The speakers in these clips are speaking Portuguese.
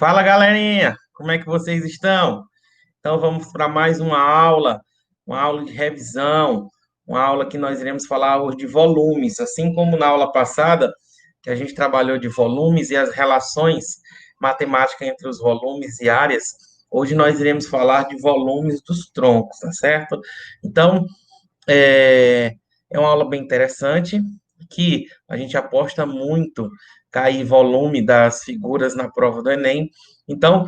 Fala, galerinha! Como é que vocês estão? Então, vamos para mais uma aula de revisão, uma aula que nós iremos falar hoje de volumes, assim como na aula passada, que a gente trabalhou de volumes e as relações matemáticas entre os volumes e áreas. Hoje nós iremos falar de volumes dos troncos, tá certo? Então, é, é uma aula bem interessante, que a gente aposta muito cair volume das figuras na prova do Enem. Então,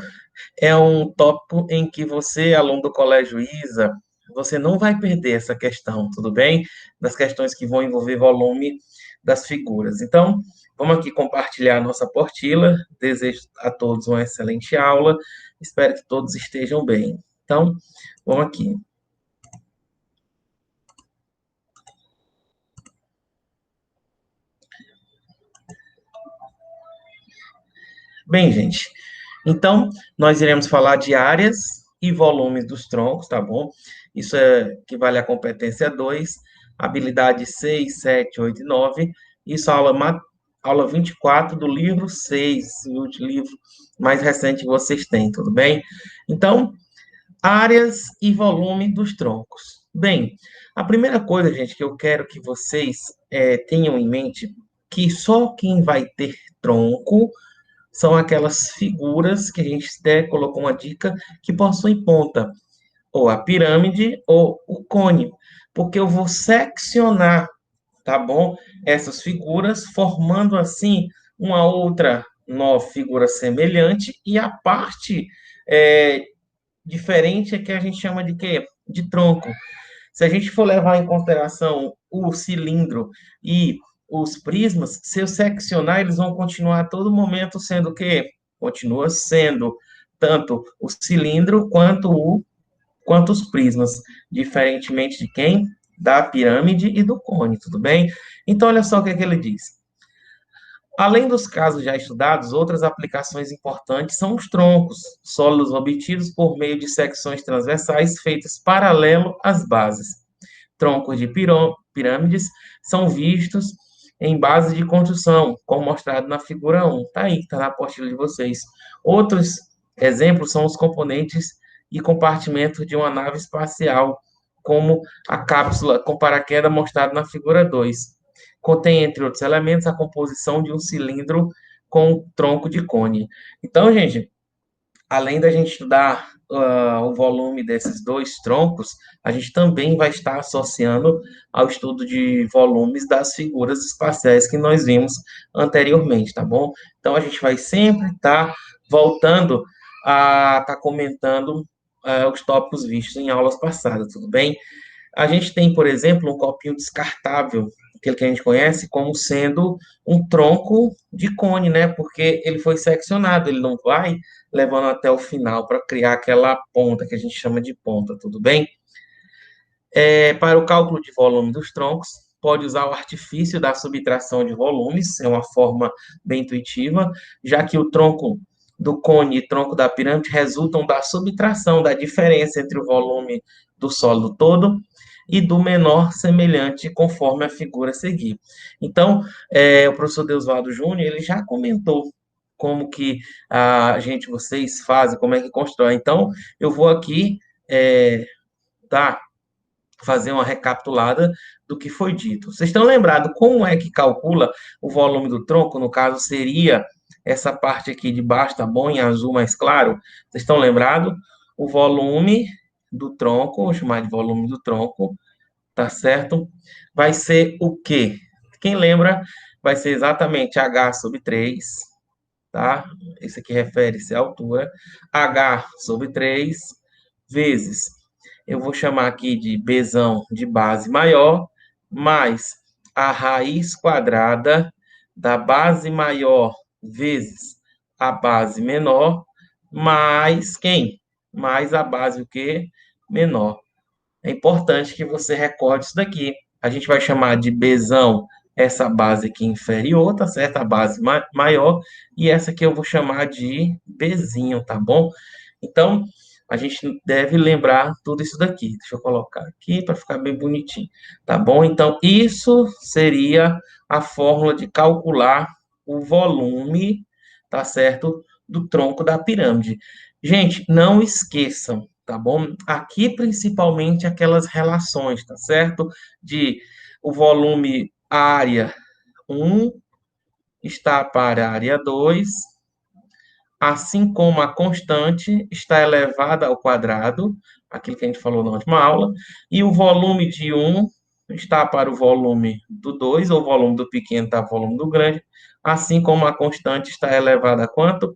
é um tópico em que você, aluno do Colégio ISA, você não vai perder essa questão, tudo bem? Das questões que vão envolver volume das figuras. Então, vamos aqui compartilhar a nossa apostila. Desejo a todos uma excelente aula. Espero que todos estejam bem. Então, vamos aqui. Bem, gente, então nós iremos falar de áreas e volumes dos troncos, tá bom? Isso equivale à competência 2, habilidade 6, 7, 8 e 9. Isso é aula 24 do livro 6, o livro mais recente que vocês têm, tudo bem? Então, áreas e volume dos troncos. Bem, a primeira coisa, gente, que eu quero que vocês tenham em mente, que só quem vai ter tronco são aquelas figuras que a gente até colocou uma dica que possuem ponta, ou a pirâmide ou o cone, porque eu vou seccionar, tá bom? Essas figuras, formando assim uma outra nova figura semelhante, e a parte é, diferente é que a gente chama de quê? De tronco. Se a gente for levar em consideração o cilindro e os prismas, se eu seccionar, eles vão continuar a todo momento sendo o quê? Continua sendo tanto o cilindro quanto os prismas, diferentemente de quem? Da pirâmide e do cone, tudo bem? Então, olha só o que é que ele diz. Além dos casos já estudados, outras aplicações importantes são os troncos, sólidos obtidos por meio de secções transversais feitas paralelo às bases. Troncos de pirâmides são vistos em base de construção, como mostrado na figura 1. Está aí, está na apostila de vocês. Outros exemplos são os componentes e compartimentos de uma nave espacial, como a cápsula com paraquedas mostrado na figura 2. Contém, entre outros elementos, a composição de um cilindro com tronco de cone. Então, gente, além da gente estudar o volume desses dois troncos, a gente também vai estar associando ao estudo de volumes das figuras espaciais que nós vimos anteriormente, tá bom? Então, a gente vai sempre estar voltando a estar comentando os tópicos vistos em aulas passadas, tudo bem? A gente tem, por exemplo, um copinho descartável, aquele que a gente conhece como sendo um tronco de cone, né? Porque ele foi seccionado, ele não vai levando até o final para criar aquela ponta que a gente chama de ponta, tudo bem? Para o cálculo de volume dos troncos, pode usar o artifício da subtração de volumes, é uma forma bem intuitiva, já que o tronco do cone e tronco da pirâmide resultam da subtração da diferença entre o volume do sólido todo e do menor semelhante, conforme a figura a seguir. Então, o professor Deusvaldo Júnior, ele já comentou como que vocês fazem, como é que constrói. Então, eu vou aqui tá, fazer uma recapitulada do que foi dito. Vocês estão lembrados como é que calcula o volume do tronco? No caso, seria essa parte aqui de baixo, tá bom? Em azul mais claro. Vocês estão lembrados? O volume do tronco, vou chamar de volume do tronco, tá certo? Vai ser o quê? Quem lembra, vai ser exatamente H sobre 3, tá? Isso aqui refere-se à altura. H sobre 3 vezes, eu vou chamar aqui de Bzão de base maior, mais a raiz quadrada da base maior vezes a base menor, mais quem? Mais a base o quê? Menor. É importante que você recorde isso daqui. A gente vai chamar de Bzão essa base aqui inferior, tá certo? A base maior, e essa aqui eu vou chamar de Bzinho, tá bom? Então, a gente deve lembrar tudo isso daqui. Deixa eu colocar aqui para ficar bem bonitinho, tá bom? Então, isso seria a fórmula de calcular o volume, tá certo? do tronco da pirâmide. Gente, não esqueçam, tá bom? Aqui, principalmente, aquelas relações, tá certo? De o volume área 1 está para a área 2, assim como a constante está elevada ao quadrado, aquilo que a gente falou na última aula, e o volume de um está para o volume do 2, ou o volume do pequeno está para o volume do grande, assim como a constante está elevada a quanto?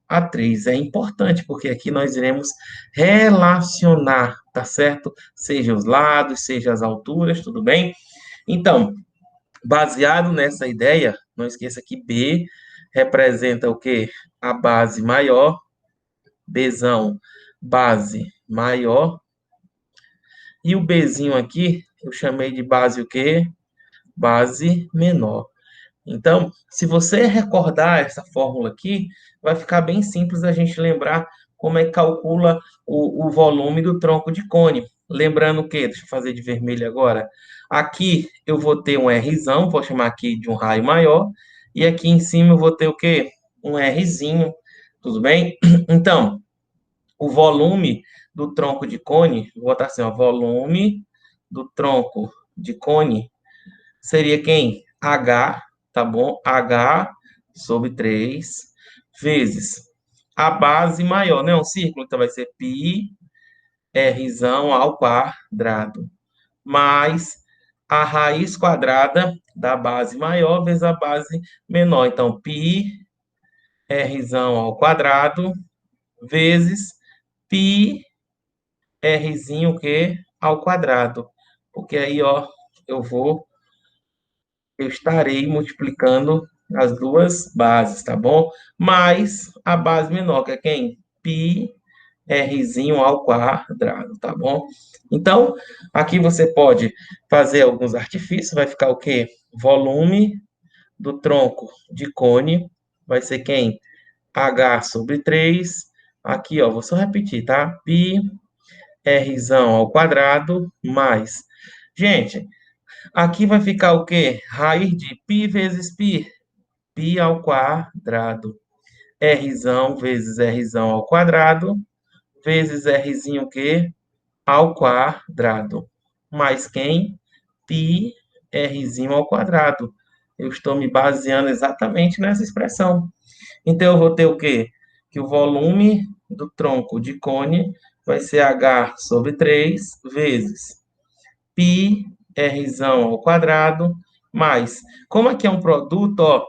A 3. É importante, porque aqui nós iremos relacionar, tá certo? Seja os lados, seja as alturas, tudo bem? Então, baseado nessa ideia, não esqueça que B representa o quê? A base maior, Bzão, base maior, e o Bzinho aqui, eu chamei de base o quê? Base menor. Então, se você recordar essa fórmula aqui, vai ficar bem simples a gente lembrar como é que calcula o volume do tronco de cone. Lembrando o quê? Deixa eu fazer de vermelho agora. Aqui eu vou ter um Rzão, vou chamar aqui de um raio maior, e aqui em cima eu vou ter o quê? Um Rzinho, tudo bem? Então, o volume do tronco de cone, vou botar assim, ó, volume do tronco de cone seria quem? H, tá bom? H sobre 3 vezes a base maior, né? Um círculo, então vai ser π Rzão ao quadrado, mais a raiz quadrada da base maior vezes a base menor. Então, π Rzão ao quadrado vezes π Rzinho o quê? Ao quadrado. Porque aí, ó, eu vou eu estarei multiplicando as duas bases, tá bom? Mais a base menor, que é quem? Π Rzinho ao quadrado, tá bom? Então, aqui você pode fazer alguns artifícios, vai ficar o quê? Volume do tronco de cone, vai ser quem? H sobre 3. Aqui, ó, vou só repetir, tá? Π Rzão ao quadrado, mais. Gente, aqui vai ficar o quê? Raiz de π vezes π. Π ao quadrado. Rzão vezes Rzão ao quadrado. Vezes Rzinho o quê? Ao quadrado. Mais quem? Π Rzinho ao quadrado. Eu estou me baseando exatamente nessa expressão. Então, eu vou ter o quê? Que o volume do tronco de cone vai ser H sobre 3 vezes π Rzão ao quadrado, mais, como aqui é um produto, ó,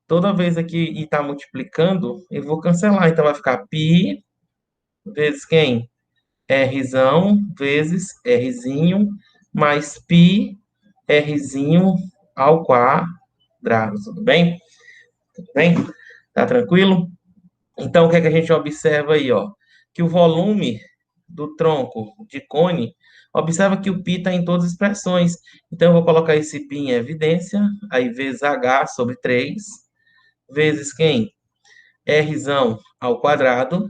toda vez aqui e está multiplicando, eu vou cancelar, então vai ficar π vezes quem? Rzão vezes Rzinho, mais π Rzinho ao quadrado, tudo bem? Tudo bem? Tá tranquilo? Então, o que é que a gente observa aí, ó? Que o volume do tronco de cone, observa que o π está em todas as expressões. Então, eu vou colocar esse π em evidência, aí vezes h sobre 3, vezes quem? Rzão ao quadrado,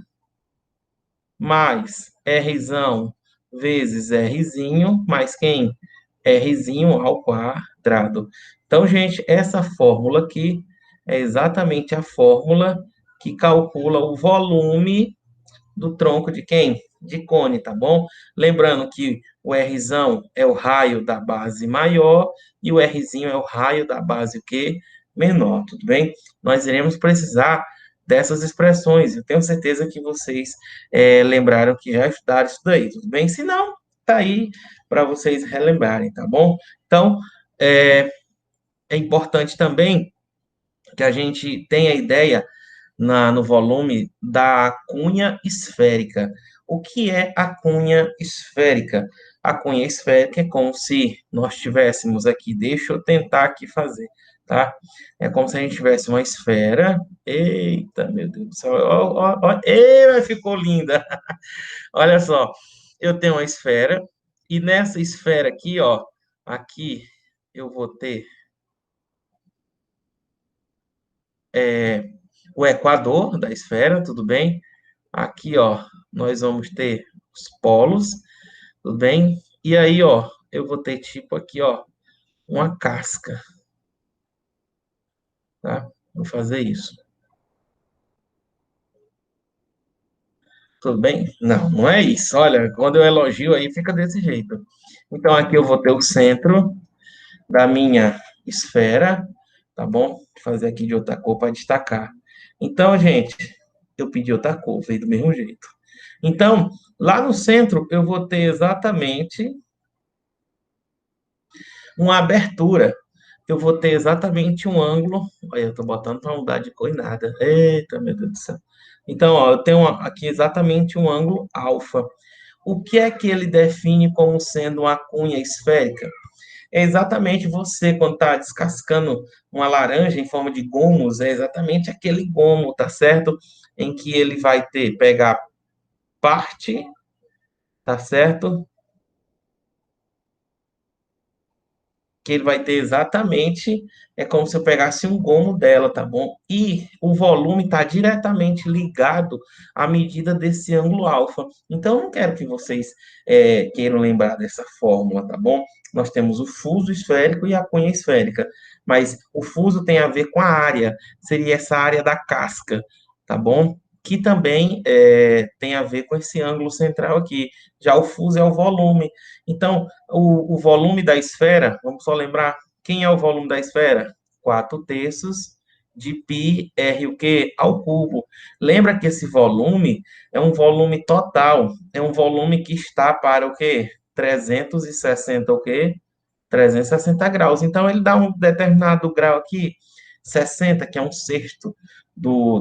mais Rzão vezes Rzinho, mais quem? Rzinho ao quadrado. Então, gente, essa fórmula aqui é exatamente a fórmula que calcula o volume do tronco de quem? De cone, tá bom? Lembrando que o Rzão é o raio da base maior e o Rzinho é o raio da base o quê? Menor, tudo bem? Nós iremos precisar dessas expressões. Eu tenho certeza que vocês lembraram que já estudaram isso daí, tudo bem? Se não, tá aí para vocês relembrarem, tá bom? Então, é importante também que a gente tenha ideia no volume da cunha esférica. O que é a cunha esférica? A cunha esférica é como se nós tivéssemos aqui, deixa eu tentar aqui fazer, tá? É como se a gente tivesse uma esfera. Eita, meu Deus do céu. Ó, ó, ó. Ei, ficou linda. Olha só, eu tenho uma esfera e nessa esfera aqui, ó, aqui eu vou ter o equador da esfera, tudo bem? Aqui, ó, nós vamos ter os polos, tudo bem? E aí, ó, eu vou ter tipo aqui, ó, uma casca, tá? Vou fazer isso. Tudo bem? Não, não é isso. Olha, quando eu elogio aí fica desse jeito. Então, aqui eu vou ter o centro da minha esfera, tá bom? Vou fazer aqui de outra cor para destacar. Então, gente, eu pedi outra cor, veio do mesmo jeito. Então, lá no centro, eu vou ter exatamente uma abertura. Eu vou ter exatamente um ângulo. Olha, eu estou botando para mudar de cor e nada. Eita, meu Deus do céu. Então, ó, eu tenho aqui exatamente um ângulo alfa. O que é que ele define como sendo uma cunha esférica? É exatamente você, quando está descascando uma laranja em forma de gomos, é exatamente aquele gomo, tá certo? Em que ele vai pegar parte, tá certo? Que ele vai ter exatamente, é como se eu pegasse um gomo dela, tá bom? E o volume está diretamente ligado à medida desse ângulo alfa. Então, eu não quero que vocês queiram lembrar dessa fórmula, tá bom? Nós temos o fuso esférico e a cunha esférica, mas o fuso tem a ver com a área, seria essa área da casca, tá bom? Que também tem a ver com esse ângulo central aqui. Já o fuso é o volume. Então, o volume da esfera, vamos só lembrar, quem é o volume da esfera? 4/3 de π r o quê? Ao cubo. Lembra que esse volume é um volume total, é um volume que está para o quê? 360 o quê? 360 graus. Então, ele dá um determinado grau aqui, 60, que é um sexto do,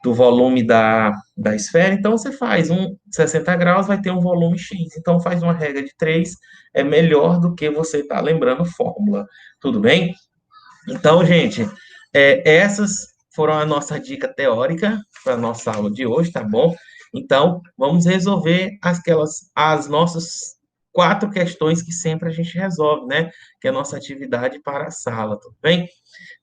do volume da esfera, então você faz 60 graus, vai ter um volume X. Então faz uma regra de 3, é melhor do que você estar lembrando fórmula. Tudo bem? Então, gente, essas foram a nossa dica teórica para a nossa aula de hoje, tá bom? Então, vamos resolver as nossas 4 questões que sempre a gente resolve, né? Que é a nossa atividade para a sala, tudo bem?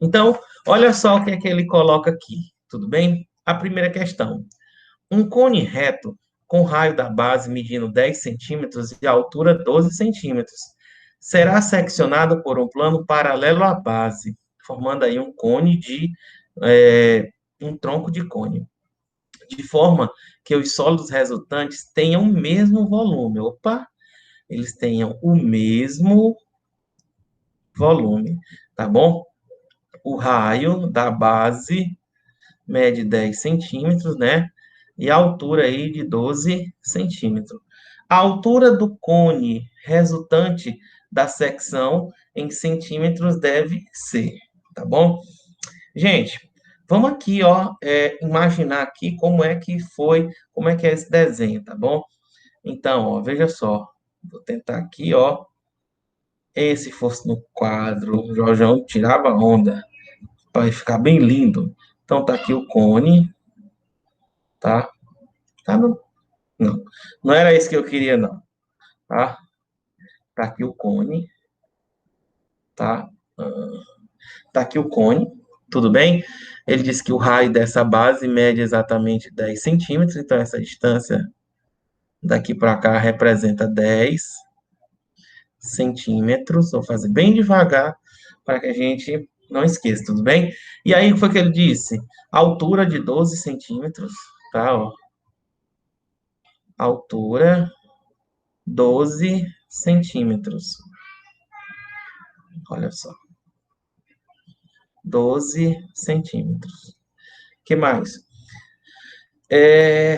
Então, olha só o que é que ele coloca aqui, tudo bem? A primeira questão. Um cone reto com raio da base medindo 10 centímetros e altura 12 centímetros será seccionado por um plano paralelo à base, formando aí um cone um tronco de cone, de forma que os sólidos resultantes tenham o mesmo volume. Opa! Eles tenham o mesmo volume, tá bom? O raio da base mede 10 centímetros, né? E a altura aí de 12 centímetros. A altura do cone resultante da secção em centímetros deve ser, tá bom? Gente, vamos aqui, ó, imaginar aqui como é que foi, como é que é esse desenho, tá bom? Então, ó, veja só, vou tentar aqui, ó, se fosse no quadro, o Jorjão tirava onda, para ficar bem lindo. Então, tá aqui o cone, tá? Tá no... Não, não era isso que eu queria, não, tá? Tá aqui o cone, tá? Tá aqui o cone, tudo bem? Ele disse que o raio dessa base mede exatamente 10 centímetros, então essa distância daqui para cá representa 10 centímetros. Vou fazer bem devagar para que a gente não esqueça, tudo bem? E aí, o que foi que ele disse? Altura de 12 centímetros, tá? Ó. Altura 12 centímetros. Olha só. 12 centímetros. Que mais?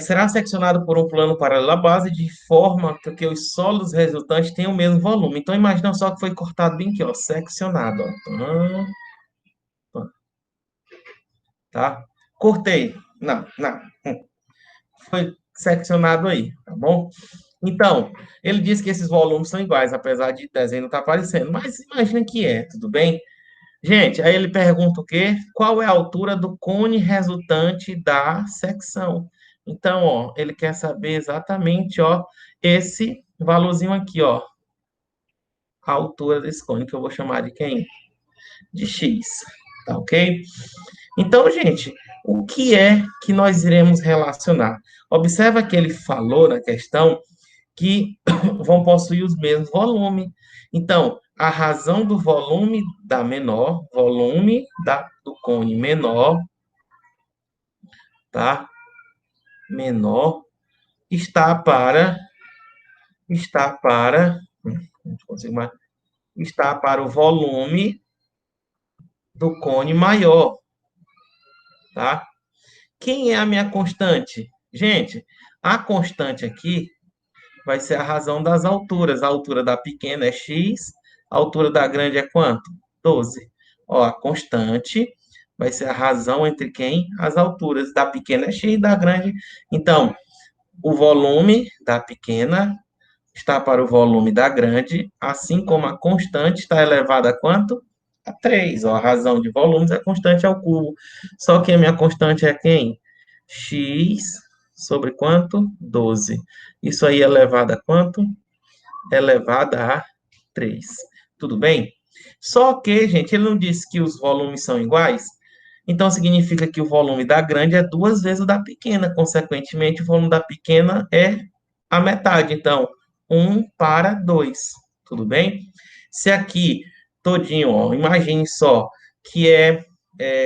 Será seccionado por um plano paralelo à base de forma que os solos resultantes tenham o mesmo volume. Então, imagina só que foi cortado bem aqui, ó, seccionado, ó. Tá? Cortei. Não, não. Foi seccionado aí, tá bom? Então, ele diz que esses volumes são iguais, apesar de desenho não estar aparecendo. Mas imagina que tudo bem? Gente, aí ele pergunta o quê? Qual é a altura do cone resultante da secção? Então, ó, ele quer saber exatamente, ó, esse valorzinho aqui, ó, a altura desse cone, que eu vou chamar de quem? De X, tá ok? Então, gente, o que é que nós iremos relacionar? Observa que ele falou na questão que vão possuir os mesmos volumes. Então, a razão do volume da menor, do cone menor, tá? menor está para, está para, não consigo mais, está para o volume do cone maior, tá? Quem é a minha constante? Gente, a constante aqui vai ser a razão das alturas. A altura da pequena é x, a altura da grande é quanto? 12. Ó, a constante vai ser a razão entre quem? As alturas. Da pequena é x, da grande. Então, o volume da pequena está para o volume da grande, assim como a constante está elevada a quanto? A 3. Ó, a razão de volumes é constante ao cubo. Só que a minha constante é quem? X sobre quanto? 12. Isso aí é elevado a quanto? Elevado a 3. Tudo bem? Só que, gente, ele não disse que os volumes são iguais. Então, significa que o volume da grande é duas vezes o da pequena. Consequentemente, o volume da pequena é a metade. Então, 1 para 2. Tudo bem? Se aqui, todinho, ó, imagine só que é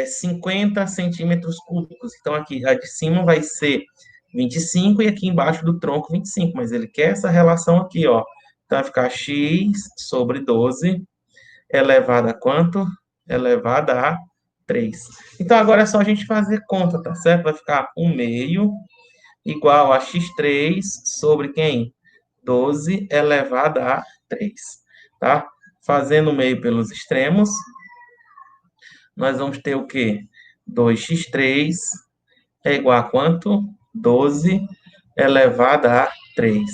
50 centímetros cúbicos. Então, aqui, a de cima vai ser 25 e aqui embaixo do tronco 25. Mas ele quer essa relação aqui, ó. Então, vai ficar x sobre 12 elevado a quanto? Elevado a 3. Então, agora é só a gente fazer conta, tá certo? Vai ficar 1 meio igual a x3 sobre quem? 12 elevado a 3, tá? Fazendo o meio pelos extremos, nós vamos ter o quê? 2x3 é igual a quanto? 12 elevado a 3.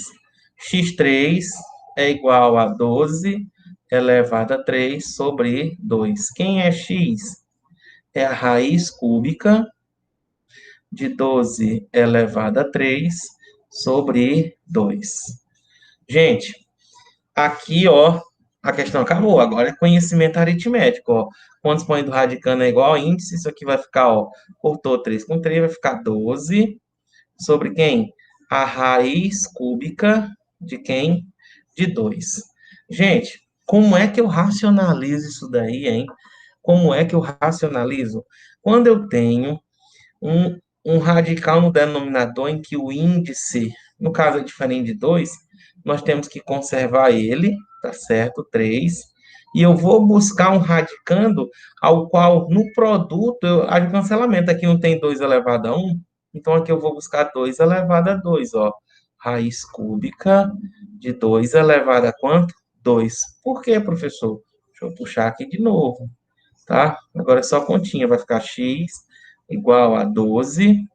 X3 é igual a 12 elevado a 3 sobre 2. Quem é x? É a raiz cúbica de 12 elevado a 3 sobre 2. Gente, aqui, ó, a questão acabou. Agora é conhecimento aritmético, ó. Quando expõe do radicando é igual a índice, isso aqui vai ficar, ó, cortou 3 com 3, vai ficar 12 sobre quem? A raiz cúbica de quem? De 2. Gente, como é que eu racionalizo isso daí, hein? Como é que eu racionalizo? Quando eu tenho um radical no denominador em que o índice, no caso é diferente de 2, nós temos que conservar ele, tá certo? 3. E eu vou buscar um radicando ao qual no produto há cancelamento. Aqui não tem 2 elevado a 1, então aqui eu vou buscar 2 elevado a 2, ó. Raiz cúbica de 2 elevado a quanto? 2. Por quê, professor? Deixa eu puxar aqui de novo, tá? Agora é só continha, vai ficar x igual a 12,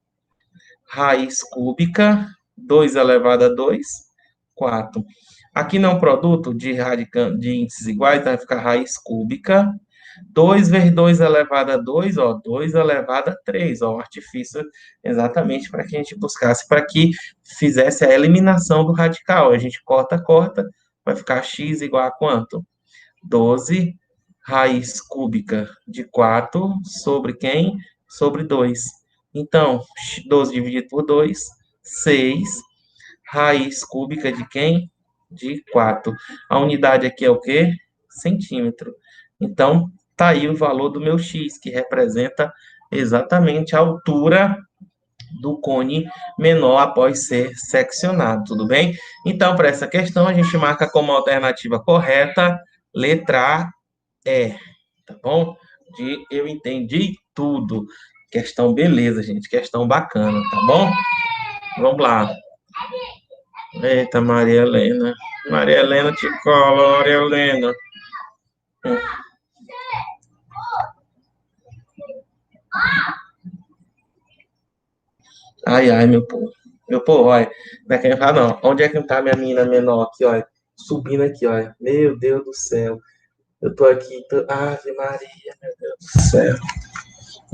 raiz cúbica, 2 elevado a 2, 4. Aqui não é um produto de índices iguais, então vai ficar raiz cúbica, 2 vezes 2 elevado a 2, ó, 2 elevado a 3, ó, um artifício exatamente para que a gente buscasse, para que fizesse a eliminação do radical. A gente corta, corta, vai ficar x igual a quanto? 12 raiz cúbica de 4 sobre quem? Sobre 2. Então, 12 dividido por 2, 6. Raiz cúbica de quem? De 4. A unidade aqui é o quê? Centímetro. Então, tá aí o valor do meu x, que representa exatamente a altura do cone menor após ser seccionado, tudo bem? Então, para essa questão, a gente marca como alternativa correta letra E, tá bom? De eu entendi tudo. Questão beleza, gente. Questão bacana, tá bom? Vamos lá. Eita, Maria Helena. Maria Helena te cola, Maria Helena. Ai, ai, meu povo. Meu povo, olha. Não é que eu falo, não. Onde é que tá minha menina menor aqui, olha? Subindo aqui, olha. Meu Deus do céu. Eu tô aqui. Ave Maria, meu Deus do céu.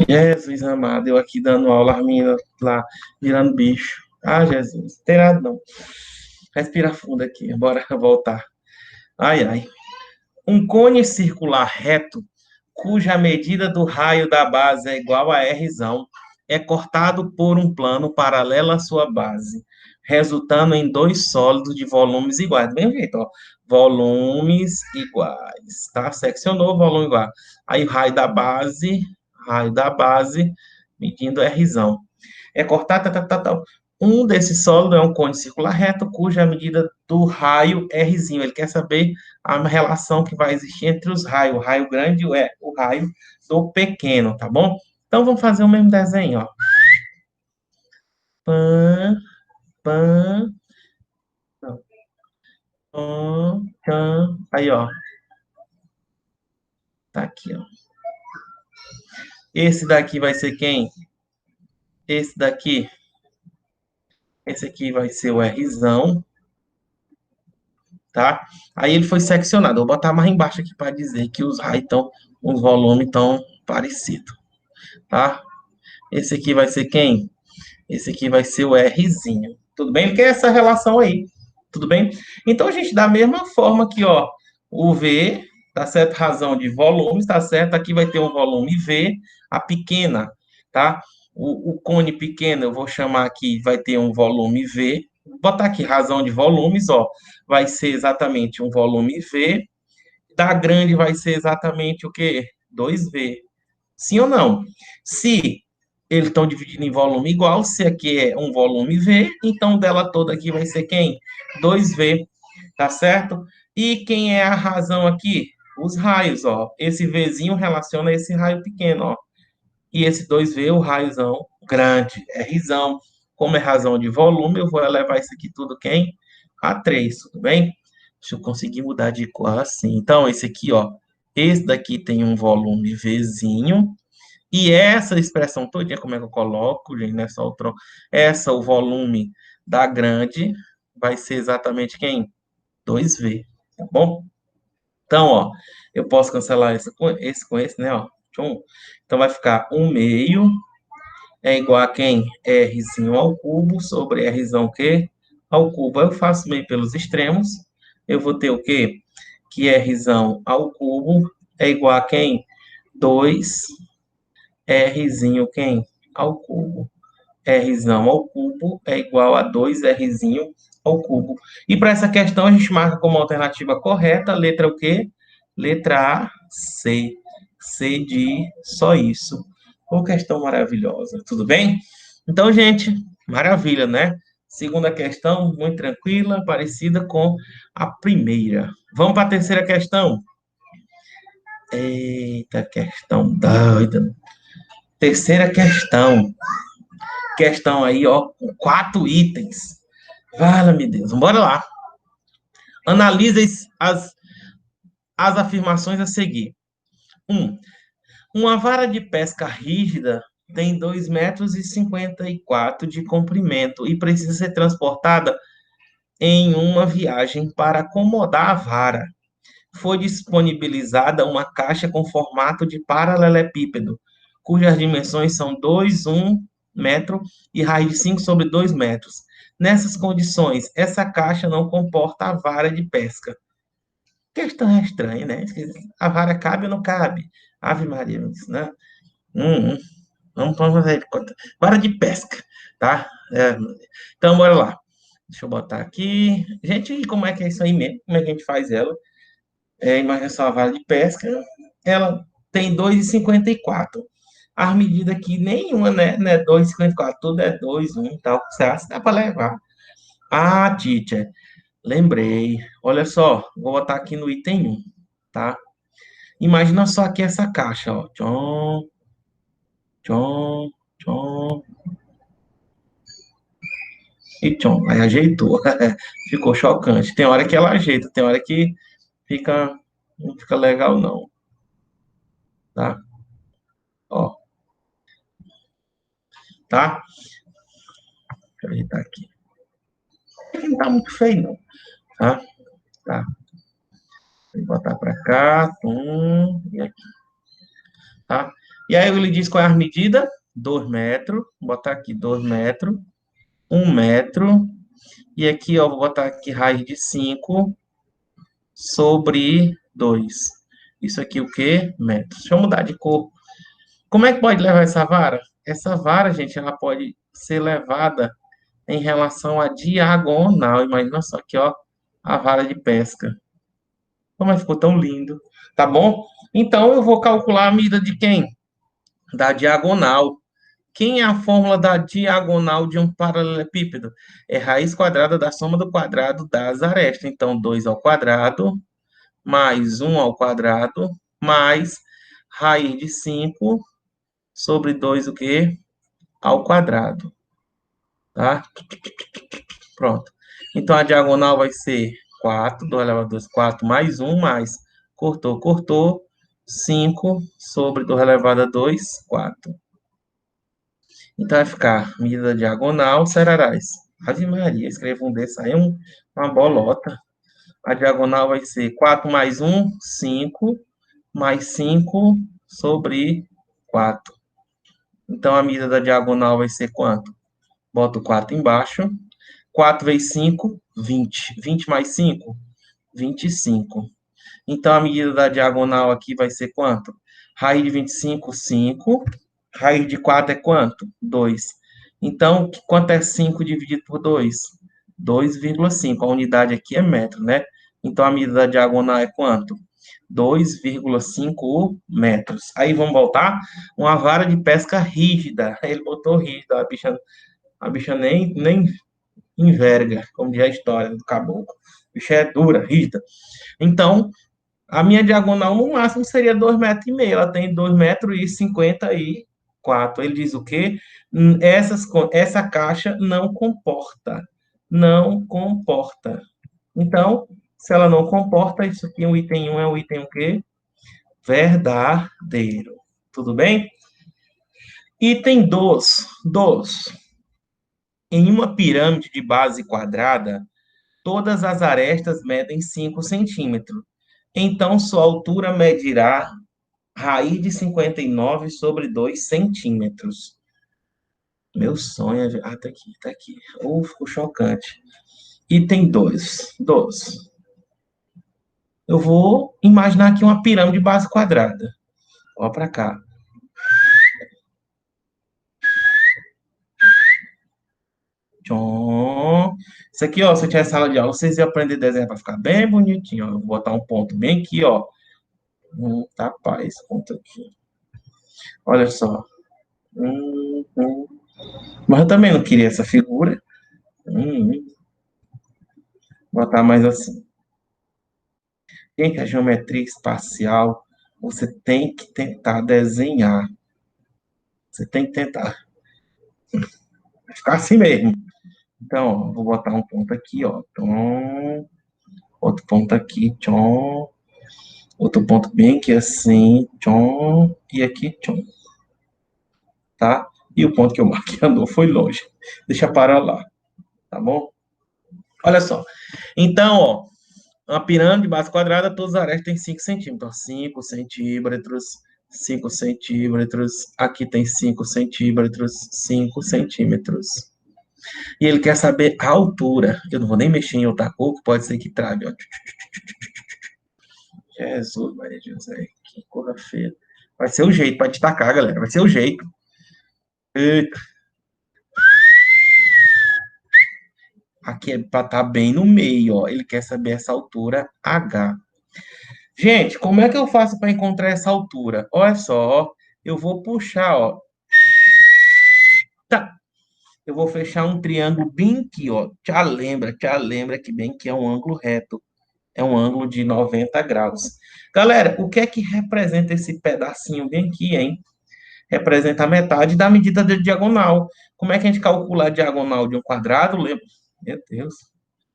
Jesus amado, eu aqui dando aula, as meninas lá virando bicho. Ah, Jesus, não tem nada não. Respira fundo aqui, bora voltar. Ai, ai. Um cone circular reto, cuja medida do raio da base é igual a R, é cortado por um plano paralelo à sua base, resultando em dois sólidos de volumes iguais. Do mesmo jeito, ó. Volumes iguais, tá? Seccionou, volume igual. Aí o raio da base, medindo R. É cortado, tá, tá, tá, tá. Um desses sólidos é um cone circular reto, cuja medida do raio é Rzinho. Ele quer saber a relação que vai existir entre os raios. O raio grande é o raio do pequeno, tá bom? Então, vamos fazer o mesmo desenho, ó. Pã, pã, pã, pã. Aí, ó. Tá aqui, ó. Esse daqui vai ser quem? Esse daqui. Esse aqui vai ser o Rzão, tá? Aí ele foi seccionado. Vou botar mais embaixo aqui para dizer que os raios estão, os volumes estão parecidos, tá? Esse aqui vai ser quem? Esse aqui vai ser o Rzinho. Tudo bem? Porque é essa relação aí. Tudo bem? Então, a gente, da mesma forma que, ó, o V, tá certo? Razão de volumes, tá certo? Aqui vai ter um volume V, a pequena, tá? O cone pequeno, eu vou chamar aqui, vai ter um volume V. Vou botar aqui razão de volumes, ó. Vai ser exatamente um volume V. Da grande vai ser exatamente o quê? 2V. Sim ou não? Se eles estão dividindo em volume igual, se aqui é um volume V, então dela toda aqui vai ser quem? 2V, tá certo? E quem é a razão aqui? Os raios, ó. Esse Vzinho relaciona esse raio pequeno, ó. E esse 2V, o raiozão grande, é Rzão. Como é razão de volume, eu vou elevar isso aqui tudo quem? A 3, tudo bem? Deixa eu conseguir mudar de cor assim. Então, esse aqui, ó. Esse daqui tem um volume Vzinho, e essa expressão todinha, como é que eu coloco, gente, nessa outra, essa, o volume da grande, vai ser exatamente quem? 2V, tá bom? Então, ó, eu posso cancelar esse com esse, né, ó. Tchum. Então, vai ficar 1/2 é igual a quem? Rzinho ao cubo sobre Rzão o quê? Ao cubo. Aí eu faço meio pelos extremos, eu vou ter o quê? Que Rzão ao cubo é igual a quem? 2 Rzinho quem? Ao cubo. Rzão ao cubo é igual a 2Rzinho ao cubo. E para essa questão, a gente marca como alternativa correta a letra o quê? Letra A, C. C de só isso. Uma questão maravilhosa. Tudo bem? Então, gente, maravilha, né? Segunda questão, muito tranquila, parecida com a primeira. Vamos para a terceira questão? Eita, questão doida. Terceira questão. Questão aí, ó, com 4 itens. Fala-me Deus. Bora lá. Analise as afirmações a seguir. 1. Uma vara de pesca rígida tem 2,54 metros de comprimento e precisa ser transportada em uma viagem para acomodar a vara. Foi disponibilizada uma caixa com formato de paralelepípedo, cujas dimensões são 2,1 metro e raiz de 5 sobre 2 metros. Nessas condições, essa caixa não comporta a vara de pesca. Questão estranha, né? A vara cabe ou não cabe? Ave Maria, né? Hum, hum. Vamos fazer de conta. Vara de pesca, tá? Então, bora lá. Deixa eu botar aqui. Gente, como é que é isso aí mesmo? Como é que a gente faz ela? Imagina só a vara de pesca. Ela tem 2,54. As medidas aqui, nenhuma, né? Não é 2,54. Tudo é 2, 1 e tal. Será que dá para levar? Ah, teacher. Lembrei. Olha só. Vou botar aqui no item 1, tá? Imagina só aqui essa caixa, ó. Tchom, tchom, tchom. E tchom, aí ajeitou. Ficou chocante. Tem hora que ela ajeita, tem hora que fica, não fica legal, não. Tá? Ó, tá? Deixa eu ajeitar aqui. Aqui não tá muito feio, não. Tá? Tá. Vou botar pra cá. E aqui. Tá? E aí ele diz qual é a medida? 2 metros. Vou botar aqui 2 metros. 1 metro. E aqui, ó, vou botar aqui raiz de 5 sobre 2. Isso aqui o quê? Metros. Deixa eu mudar de cor. Como é que pode levar essa vara? Essa vara, gente, ela pode ser levada em relação à diagonal. Imagina só aqui, ó, a vara de pesca. Como é que ficou tão lindo? Tá bom? Então, eu vou calcular a medida de quem? Da diagonal. Quem é a fórmula da diagonal de um paralelepípedo? É raiz quadrada da soma do quadrado das arestas. Então, 2 ao quadrado, mais 1 ao quadrado, mais raiz de 5 sobre 2 o quê? Ao quadrado, tá? Pronto. Então, a diagonal vai ser 4, 2 elevado a 2, 4 mais 1, mais, cortou, cortou, 5 sobre 2 elevado a 2, 4. Então, vai ficar medida da diagonal, serarás. Ave Maria, escreva um desse aí, uma bolota. A diagonal vai ser 4 mais 1, 5, mais 5 sobre 4. Então, a medida da diagonal vai ser quanto? Bota o 4 embaixo. 4 vezes 5, 20. 20 mais 5, 25. Então, a medida da diagonal aqui vai ser quanto? Raiz de 25, 5. Raiz de 4 é quanto? 2. Então, quanto é 5 dividido por 2? 2,5. A unidade aqui é metro, né? Então, a medida da diagonal é quanto? 2,5 metros. Aí, vamos voltar? Uma vara de pesca rígida. Ele botou rígida. A bicha nem enverga, como diz a história do caboclo. A bicha é dura, rígida. Então, a minha diagonal no máximo seria 2,5 metros. Ela tem 2,54 metros. Ele diz o quê? Essa caixa não comporta. Não comporta. Então, se ela não comporta, isso aqui, o item 1 é o item o quê? Verdadeiro. Tudo bem? Item 2. 2. Em uma pirâmide de base quadrada, todas as arestas medem 5 centímetros. Então, sua altura medirá raiz de 59 sobre 2 centímetros. Meu sonho é... Ah, tá aqui, tá aqui. Ficou chocante. Item 2. 2. Eu vou imaginar aqui uma pirâmide de base quadrada. Ó para cá. Tchom. Isso aqui, ó, se eu tiver sala de aula, vocês iam aprender a desenhar para ficar bem bonitinho, ó. Eu vou botar um ponto bem aqui, ó. Tá, pá, esse ponto aqui. Olha só. Hum. Mas eu também não queria essa figura. Vou botar mais assim. Gente, a geometria espacial, você tem que tentar desenhar. Você tem que tentar. Vai ficar assim mesmo. Então, ó, vou botar um ponto aqui, ó. Tchom. Outro ponto aqui, tchom. Outro ponto bem aqui assim, tchom. E aqui, tchom. Tá? E o ponto que eu marquei andou foi longe. Deixa para lá, tá bom? Olha só. Então, ó, uma pirâmide de base quadrada, todas as arestas têm 5 centímetros. 5 centímetros, 5 centímetros. Aqui tem 5 centímetros, 5 centímetros. E ele quer saber a altura. Eu não vou nem mexer em outra cor, que pode ser que trabe. Ó. Jesus, Maria de José, que coisa feia. Vai ser o jeito para destacar, galera. Vai ser o jeito. Eita. Aqui é para estar bem no meio, ó. Ele quer saber essa altura H. Gente, como é que eu faço para encontrar essa altura? Olha só, ó. Eu vou puxar, ó. Tá. Eu vou fechar um triângulo bem aqui, ó. Já lembra que bem que é um ângulo reto. É um ângulo de 90 graus. Galera, o que é que representa esse pedacinho bem aqui, hein? Representa a metade da medida da diagonal. Como é que a gente calcula a diagonal de um quadrado? Lembra? Meu Deus.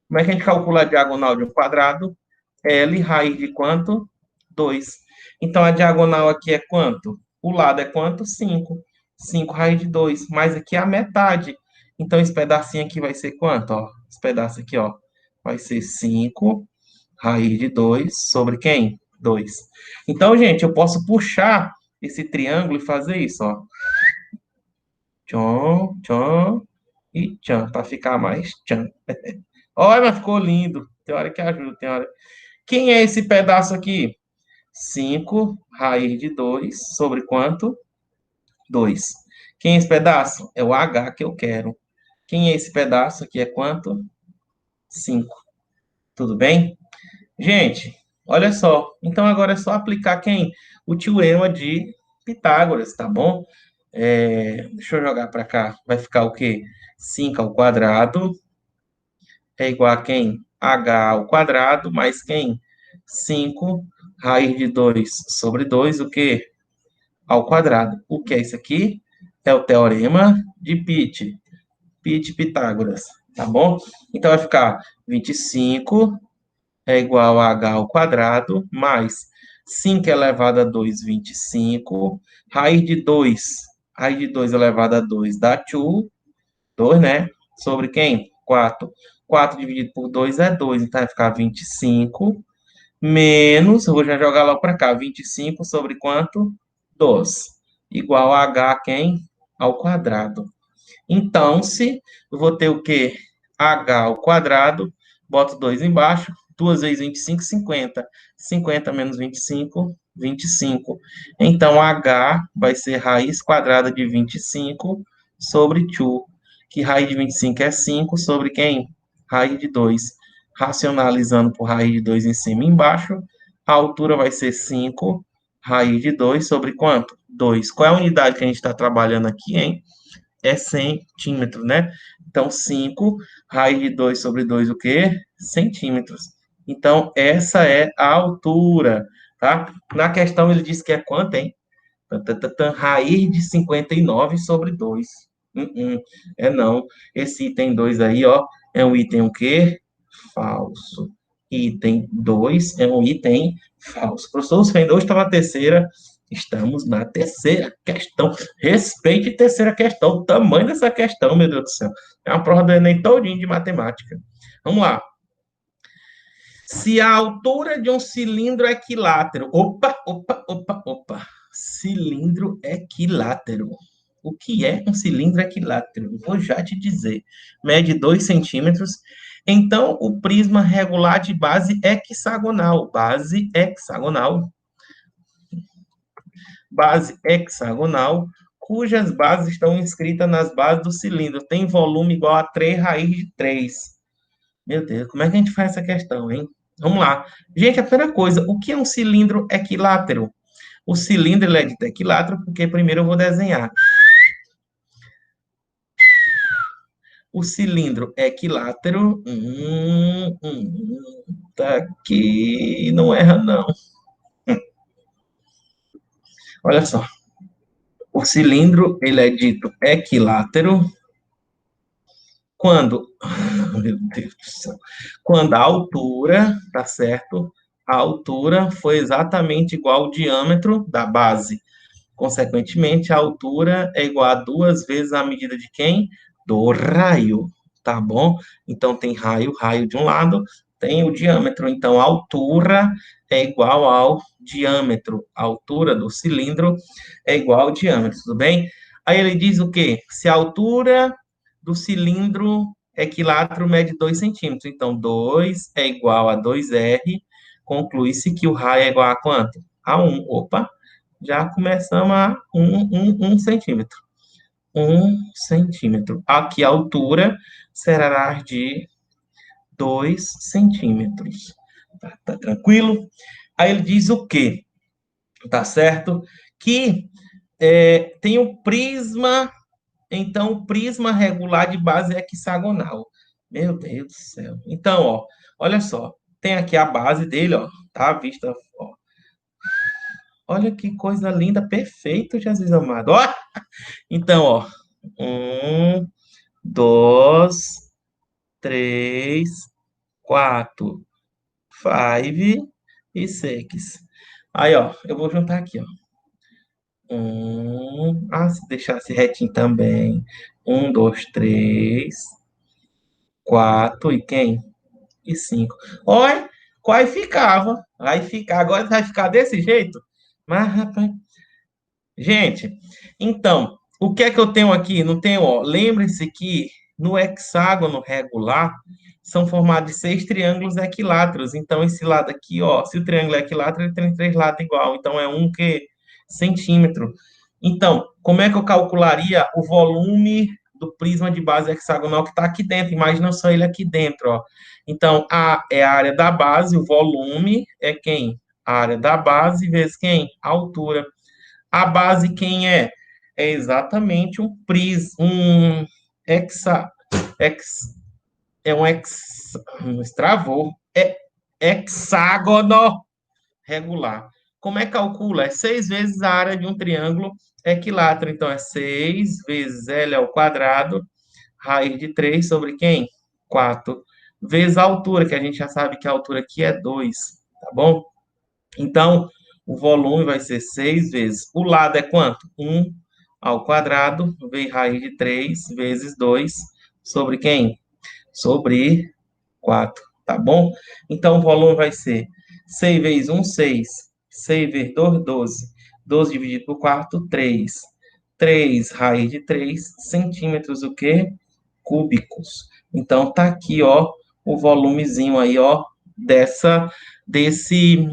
Como é que a gente calcula a diagonal de um quadrado? L raiz de quanto? 2. Então, a diagonal aqui é quanto? O lado é quanto? 5. 5 raiz de 2. Mas aqui é a metade. Então, esse pedacinho aqui vai ser quanto? Ó, esse pedaço aqui, ó, vai ser 5 raiz de 2 sobre quem? 2. Então, gente, eu posso puxar esse triângulo e fazer isso, ó. Tchom, tchom e tchan, para ficar mais tchan. Olha, mas ficou lindo. Tem hora que ajuda, tem hora. Quem é esse pedaço aqui? 5 raiz de 2 sobre quanto? 2. Quem é esse pedaço? É o H que eu quero. Quem é esse pedaço aqui? É quanto? 5. Tudo bem? Gente, olha só. Então agora é só aplicar quem? O teorema de Pitágoras, tá bom? Deixa eu jogar para cá. Vai ficar o quê? 5 ao quadrado é igual a quem? H ao quadrado mais quem? 5 raiz de 2 sobre 2 o quê? Ao quadrado. O que é isso aqui? É o teorema de Pitágoras, tá bom? Então vai ficar 25 é igual a h ao quadrado mais 5 elevado a 2, 25. Raiz de 2 elevado a 2 dá 2, né? Sobre quem? 4. 4 dividido por 2 é 2, então vai ficar 25 menos, eu vou já jogar logo para cá, 25 sobre quanto? 12. Igual a h quem? Ao quadrado. Então, se eu vou ter o quê? H ao quadrado, boto 2 embaixo, 2 vezes 25, 50. 50 menos 25, 25. Então, H vai ser raiz quadrada de 25 sobre 2. Que raiz de 25 é 5 sobre quem? Raiz de 2. Racionalizando por raiz de 2 em cima e embaixo, a altura vai ser 5, raiz de 2 sobre quanto? 2. Qual é a unidade que a gente está trabalhando aqui, hein? É centímetro, né? Então, 5 raiz de 2 sobre 2 o quê? Centímetros. Então, essa é a altura, tá? Na questão, ele diz que é quanto, hein? Raiz de 59 sobre 2. É não. Esse item 2 aí, ó, é um item o quê? Falso. Item 2 é um item falso. Professor, você ainda hoje está na terceira. Estamos na terceira questão. Respeite terceira questão. O tamanho dessa questão, meu Deus do céu. É uma prova do Enem todinho de matemática. Vamos lá. Se a altura de um cilindro equilátero. Opa, opa, opa, opa. Cilindro equilátero. O que é um cilindro equilátero? Vou já te dizer. Mede 2 centímetros. Então, o prisma regular de base hexagonal. Base hexagonal, cujas bases estão inscritas nas bases do cilindro. Tem volume igual a 3 raiz de 3. Meu Deus, como é que a gente faz essa questão, hein? Vamos lá. Gente, a primeira coisa, o que é um cilindro equilátero? O cilindro ele é de equilátero porque primeiro eu vou desenhar. O cilindro equilátero, tá aqui, não erra não. Olha só, o cilindro ele é dito equilátero quando, meu Deus do céu, quando a altura, tá certo? A altura foi exatamente igual ao diâmetro da base. Consequentemente, a altura é igual a 2 vezes a medida de quem? Do raio, tá bom? Então, tem raio de um lado, tem o diâmetro. Então, a altura é igual ao diâmetro. A altura do cilindro é igual ao diâmetro, tudo bem? Aí ele diz o quê? Se a altura do cilindro equilátero mede 2 centímetros, então 2 é igual a 2R, conclui-se que o raio é igual a quanto? A 1. Opa! Já começamos a 1 centímetro. 1 centímetro. Aqui a altura será de 2 centímetros. Tá tranquilo? Aí ele diz o quê? Tá certo? Que tem o prisma, então o prisma regular de base hexagonal. Meu Deus do céu. Então, ó, olha só. Tem aqui a base dele, ó, tá? Vista, ó. Olha que coisa linda, perfeito, Jesus amado. Ó, então, ó, 1, 2, 3, 4, 5 e 6. Aí, ó, eu vou juntar aqui, ó. Se deixasse retinho também. 1, 2, 3, 4 e quem? E 5. Olha, quase ficava. Vai ficar, agora vai ficar desse jeito. Mas, rapaz, gente, então, o que é que eu tenho aqui? Não tenho, ó. Lembre-se que no hexágono regular são formados de 6 triângulos equiláteros. Então, esse lado aqui, ó, se o triângulo é equilátero, ele tem 3 lados igual. Então, é um que centímetro. Então, como é que eu calcularia o volume do prisma de base hexagonal que está aqui dentro? Imagina só ele aqui dentro, ó. Então, A é a área da base, o volume é quem? A área da base vezes quem? A altura. A base quem é? é exatamente um hexa, hex, é um hex, travou, é hexágono regular. Como é que calcula? É 6 vezes a área de um triângulo equilátero. Então, é 6 vezes L ao quadrado, raiz de 3 sobre quem? 4. Vezes a altura, que a gente já sabe que a altura aqui é 2, tá bom? Então, o volume vai ser 6 vezes. O lado é quanto? 1 ao quadrado, vezes raiz de 3 vezes 2 sobre quem? Sobre 4, tá bom? Então, o volume vai ser 6 vezes 1, 6. 6 vezes 2, 12. 12 dividido por 4, 3. 3 raiz de 3 centímetros, o quê? Cúbicos. Então, tá aqui, ó, o volumezinho aí, ó, desse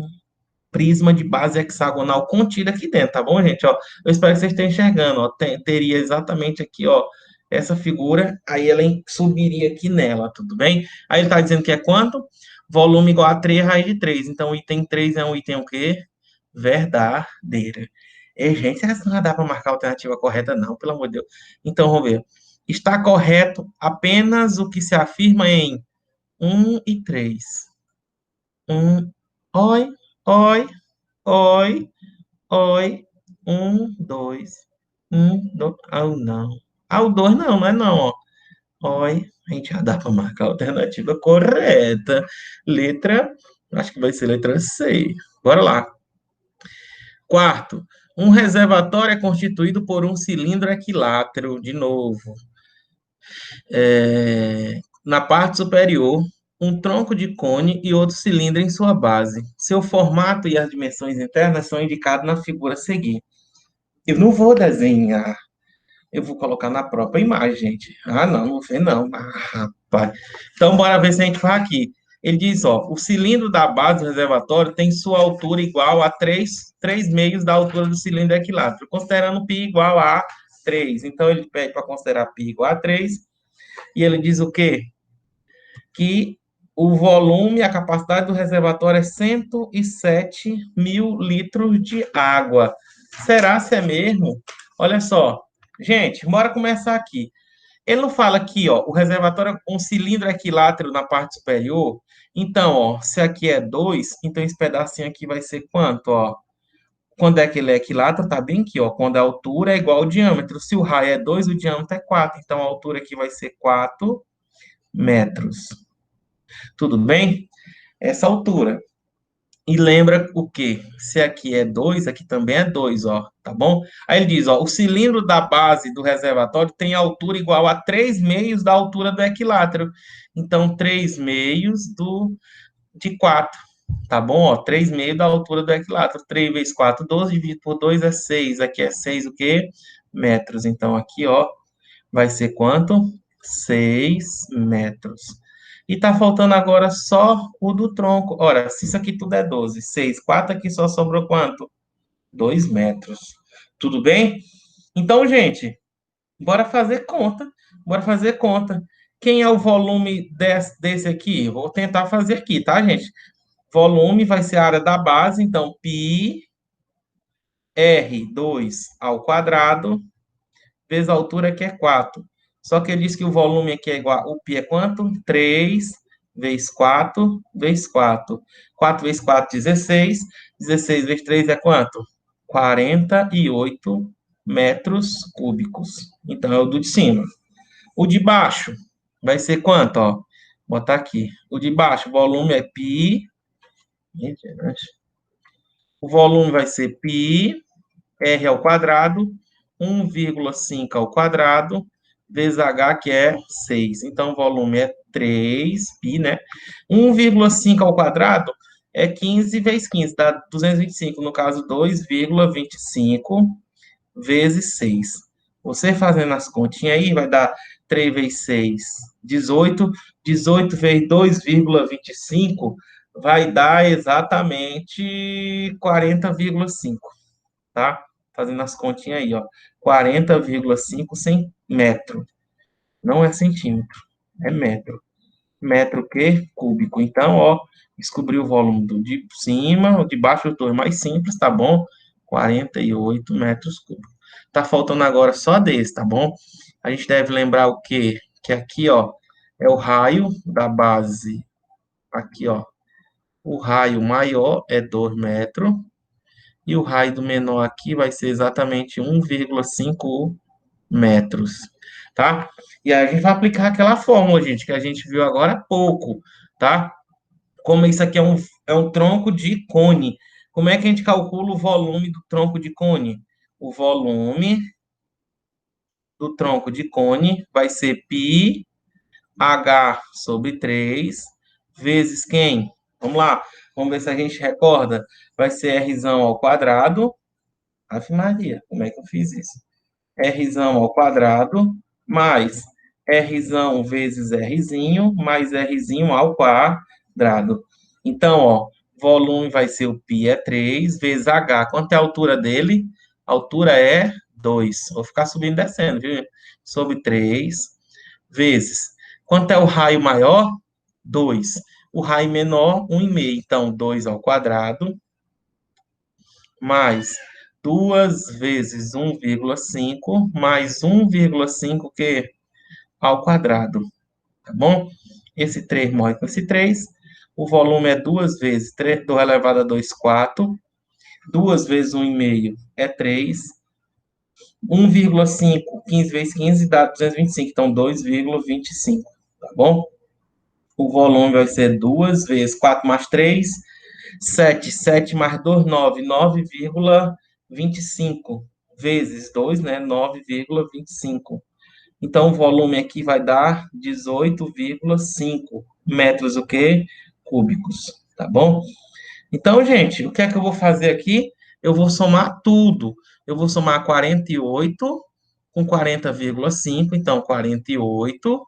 prisma de base hexagonal contida aqui dentro, tá bom, gente? Ó, eu espero que vocês estejam enxergando, ó, teria exatamente aqui, ó, essa figura, aí ela subiria aqui nela, tudo bem? Aí ele está dizendo que é quanto? Volume igual a 3 raiz de 3. Então, o item 3 é um item o quê? Verdadeira. E, gente, essa não vai dar para marcar a alternativa correta, não, pelo amor de Deus. Então, vamos ver. Está correto apenas o que se afirma em 1 e 3. Oi, oi, oi, oi. Dois. Dois. Ah, não. Ah, o dois não, não é não, ó. Oi, a gente já dá para marcar a alternativa correta. Letra, acho que vai ser letra C. Bora lá. Quarto, um reservatório é constituído por um cilindro equilátero, de novo. Na parte superior, um tronco de cone e outro cilindro em sua base. Seu formato e as dimensões internas são indicados na figura a seguir. Eu não vou desenhar, eu vou colocar na própria imagem, gente. Ah, não, não vou ver não. Ah, rapaz. Então, bora ver se a gente faz aqui. Ele diz, ó, o cilindro da base do reservatório tem sua altura igual a 3 meios da altura do cilindro equilátero, considerando π igual a 3. Então, ele pede para considerar π igual a 3. E ele diz o quê? Que o volume, a capacidade do reservatório é 107 mil litros de água. Será se é mesmo? Olha só. Gente, bora começar aqui. Ele não fala aqui, ó, o reservatório é um cilindro equilátero na parte superior. Então, ó, se aqui é 2, então esse pedacinho aqui vai ser quanto, ó? Quando é que ele é equilátero, tá bem aqui, ó. Quando a altura é igual ao diâmetro. Se o raio é 2, o diâmetro é 4. Então, a altura aqui vai ser 4 metros. Tudo bem? Essa altura. E lembra o quê? Se aqui é 2, aqui também é 2, ó, tá bom? Aí ele diz, ó, o cilindro da base do reservatório tem altura igual a 3 meios da altura do equilátero. Então, 3 meios de 4, tá bom? Ó, 3 meios da altura do equilátero. 3 vezes 4, 12, dividido por 2 é 6. Aqui é 6 o quê? Metros. Então, aqui, ó, vai ser quanto? 6 metros. E tá faltando agora só o do tronco. Ora, se isso aqui tudo é 12, 6, 4 aqui só sobrou quanto? 2 metros. Tudo bem? Então, gente, bora fazer conta. Bora fazer conta. Quem é o volume desse aqui? Vou tentar fazer aqui, tá, gente? Volume vai ser a área da base, então π R2 ao quadrado vezes a altura, que é 4. Só que ele diz que o volume aqui é igual, o π é quanto? 3 vezes 4 vezes 4. 4 vezes 4, 16. 16 vezes 3 é quanto? 48 metros cúbicos. Então, é o do de cima. O de baixo vai ser quanto, ó? Vou botar aqui. O de baixo, o volume é π. O volume vai ser π R ao quadrado, 1,5 ao quadrado, vezes H, que é 6. Então, o volume é 3π, né? 1,5 ao quadrado é 15 vezes 15, dá 225. No caso, 2,25 vezes 6. Você fazendo as continhas aí, vai dar 3 vezes 6, 18. 18 vezes 2,25 vai dar exatamente 40,5, tá? Fazendo as continhas aí, ó. 40,5 sem metro. Não é centímetro, é metro. Metro o quê? Cúbico. Então, ó, descobri o volume do de cima, o de baixo eu estou mais simples, tá bom? 48 metros cúbicos. Tá faltando agora só desse, tá bom? A gente deve lembrar o quê? Que aqui, ó, é o raio da base. Aqui, ó. O raio maior é 2 metros. E o raio do menor aqui vai ser exatamente 1,5 metros, tá? E aí a gente vai aplicar aquela fórmula, gente, que a gente viu agora há pouco, tá? Como isso aqui é um tronco de cone. Como é que a gente calcula o volume do tronco de cone? O volume do tronco de cone vai ser π h sobre 3 vezes quem? Vamos lá, vamos ver se a gente recorda. Vai ser R ao quadrado. Ave Maria, como é que eu fiz isso? R ao quadrado mais R vezes R mais R ao quadrado. Então, ó, volume vai ser o π é 3 vezes H. Quanto é a altura dele? A altura é 2. Vou ficar subindo e descendo, viu? Sobre 3 vezes. Quanto é o raio maior? 2. O raio menor, 1,5. Então, 2 ao quadrado mais 2 vezes 1,5 mais 1,5 que ao quadrado, tá bom? Esse 3 morre com esse 3. O volume é 2 vezes 3, 2 elevado a 2, 4. 2 vezes 1,5 é 3. 1,5, 15 vezes 15 dá 225. Então, 2,25, tá bom? O volume vai ser 2 vezes 4 mais 3, 7. 7 mais 2, 9. 9,25 vezes 2, né? 9,25. Então, o volume aqui vai dar 18,5 metros, o quê? Cúbicos, tá bom? Então, gente, o que é que eu vou fazer aqui? Eu vou somar tudo. Eu vou somar 48 com 40,5. Então, 48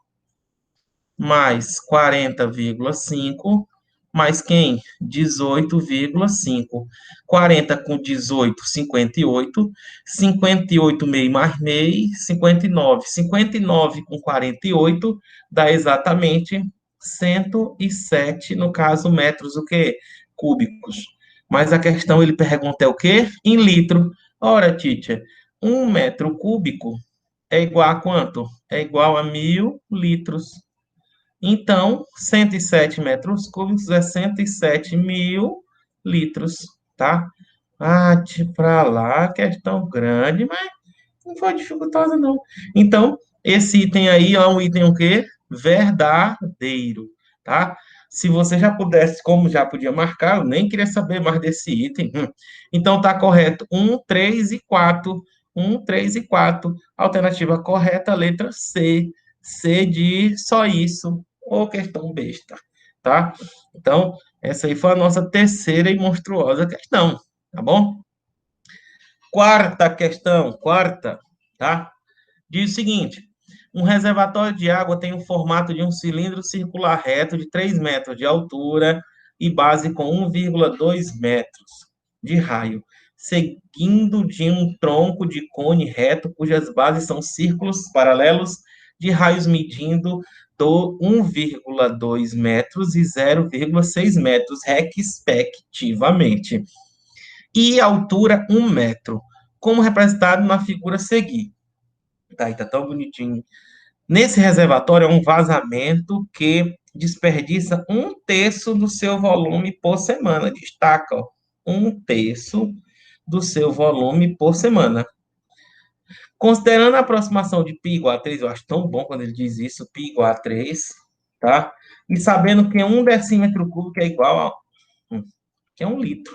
mais 40,5 mais quem? 18,5. 40 com 18, 58. 58 meio mais meio, 59. 59 com 48 dá exatamente 107, no caso, metros o quê? Cúbicos. Mas a questão ele pergunta é o quê? Em litro. Ora, teacher, 1 metro cúbico é igual a quanto? É igual a 1.000 litros. Então, 107 metros cúbicos é 107 mil litros, tá? Ah, pra lá, questão grande, mas não foi dificultosa, não. Então, esse item aí é um item o quê? Verdadeiro, tá? Se você já pudesse, como já podia marcar, eu nem queria saber mais desse item. Então, tá correto 1, 3 e 4. 1, 3 e 4. Alternativa correta, letra C. C de só isso, ou questão besta, tá? Então, essa aí foi a nossa terceira e monstruosa questão, tá bom? Quarta questão, quarta, tá? Diz o seguinte: um reservatório de água tem o formato de um cilindro circular reto de 3 metros de altura e base com 1,2 metros de raio, seguindo de um tronco de cone reto cujas bases são círculos paralelos de raios medindo do 1,2 metros e 0,6 metros, respectivamente, e altura 1 metro, como representado na figura a seguir. Tá, aí tá tão bonitinho. Nesse reservatório é um vazamento que desperdiça 1/3 do seu volume por semana. Destaca, ó, 1/3 do seu volume por semana. Considerando a aproximação de π igual a 3, eu acho tão bom quando ele diz isso, π igual a 3, tá? E sabendo que 1 decímetro cúbico é igual a que é 1 litro,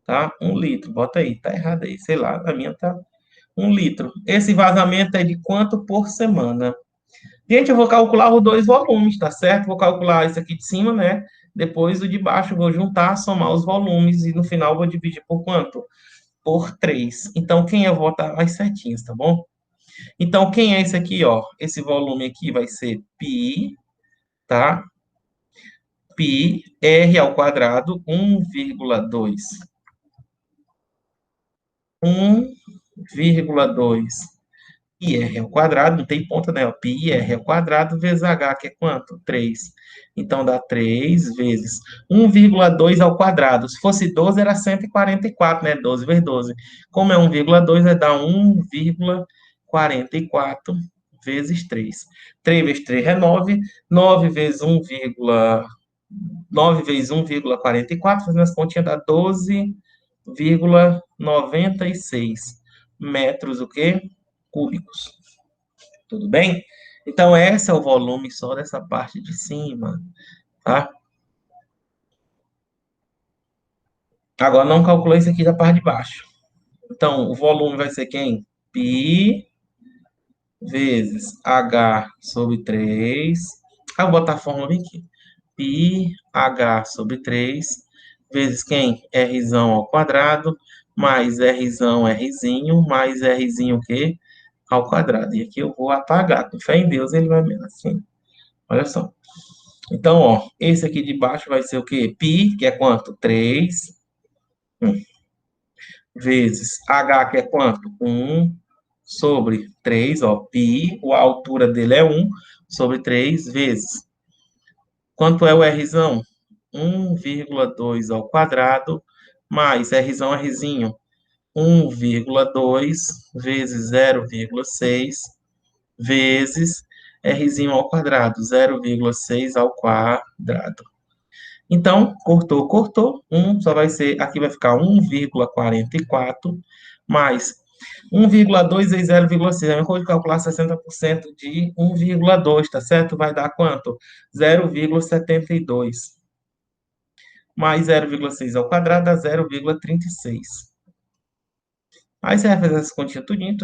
tá? 1 litro, bota aí, tá errado aí, sei lá, a minha tá 1 litro. Esse vazamento é de quanto por semana? Gente, eu vou calcular os dois volumes, tá certo? Vou calcular isso aqui de cima, né? Depois o de baixo, eu vou juntar, somar os volumes e no final vou dividir por quanto? Por 3. Então, quem eu vou botar mais certinhos, tá bom? Então, quem é esse aqui, ó? Esse volume aqui vai ser π, tá? Π, R ao quadrado, 1,2. 1,2 r ao quadrado, não tem ponta, né? Pi r ao quadrado vezes h, que é quanto? 3. Então, dá 3 vezes 1,2 ao quadrado. Se fosse 12, era 144, né? 12 vezes 12. Como é 1,2, vai dar 1,44 vezes 3. 3 vezes 3 é 9. 9 vezes 9 vezes 1,44, fazendo as continhas, dá 12,96 metros, o quê? Cúbicos. Tudo bem? Então, esse é o volume só dessa parte de cima, tá? Agora, não calculei isso aqui da parte de baixo. Então, o volume vai ser quem? Pi vezes H sobre 3. Ah, vou botar a fórmula bem aqui. Pi H sobre 3 vezes quem? R ao quadrado, mais R Rzinho, mais Rzinho o quê? Ao quadrado. E aqui eu vou apagar. Com fé em Deus, ele vai mesmo assim. Olha só. Então, ó, esse aqui de baixo vai ser o quê? Pi, que é quanto? 3 vezes H, que é quanto? 1 sobre 3, ó, pi, a altura dele é 1 sobre 3 vezes. Quanto é o Rzão? 1,2 ao quadrado, mais Rzinho, 1,2 vezes 0,6 vezes Rzinho ao quadrado, 0,6 ao quadrado. Então, cortou, cortou. Só vai ser, aqui vai ficar 1,44 mais 1,2 vezes 0,6. A mesma coisa de calcular 60% de 1,2, tá certo? Vai dar quanto? 0,72. Mais 0,6 ao quadrado dá 0,36. Aí você vai fazer essa continha tudinho,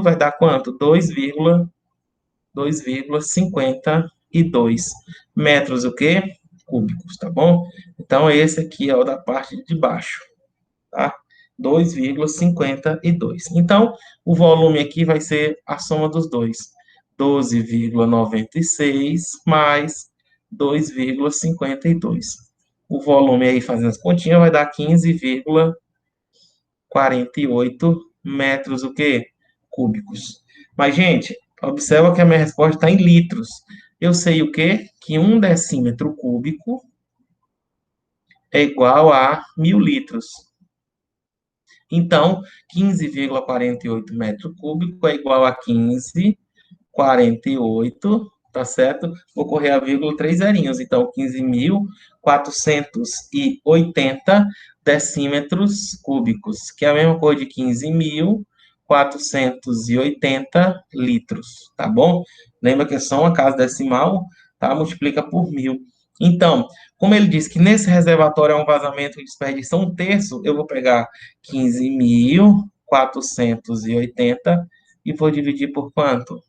vai dar quanto? 2,52 metros o quê? Cúbicos, tá bom? Então, esse aqui é o da parte de baixo, tá? 2,52. Então, o volume aqui vai ser a soma dos dois. 12,96 mais 2,52. O volume aí, fazendo as continhas, vai dar 15,48 metros o quê? Cúbicos. Mas, gente, observa que a minha resposta está em litros. Eu sei o quê? Que 1 decímetro cúbico é igual a 1.000 litros. Então, 15,48 metro cúbico é igual a 15,48, tá certo? Vou correr a vírgula 3 zerinhos. Então, 15.480 decímetros cúbicos, que é a mesma coisa de 15.480 litros, tá bom? Lembra que é só uma casa decimal, tá? Multiplica por 1.000. Então, como ele disse que nesse reservatório é um vazamento de desperdição 1/3, eu vou pegar 15.480 e vou dividir por quanto?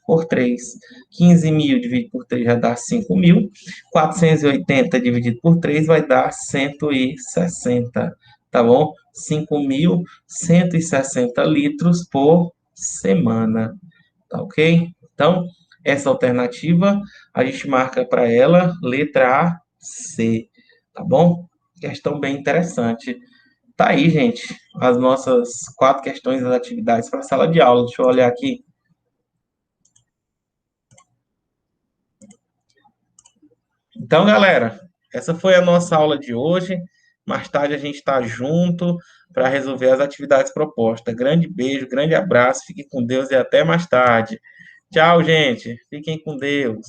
Por 3. 15.000 dividido por 3 vai dar 5.000. 480 dividido por 3 vai dar 160, tá bom? 5.160 litros por semana, tá ok? Então, essa alternativa, a gente marca para ela letra A, C, tá bom? Questão bem interessante. Tá aí, gente, as nossas 4 questões das atividades para a sala de aula. Deixa eu olhar aqui. Então, galera, essa foi a nossa aula de hoje. Mais tarde a gente está junto para resolver as atividades propostas. Grande beijo, grande abraço, fiquem com Deus e até mais tarde. Tchau, gente. Fiquem com Deus.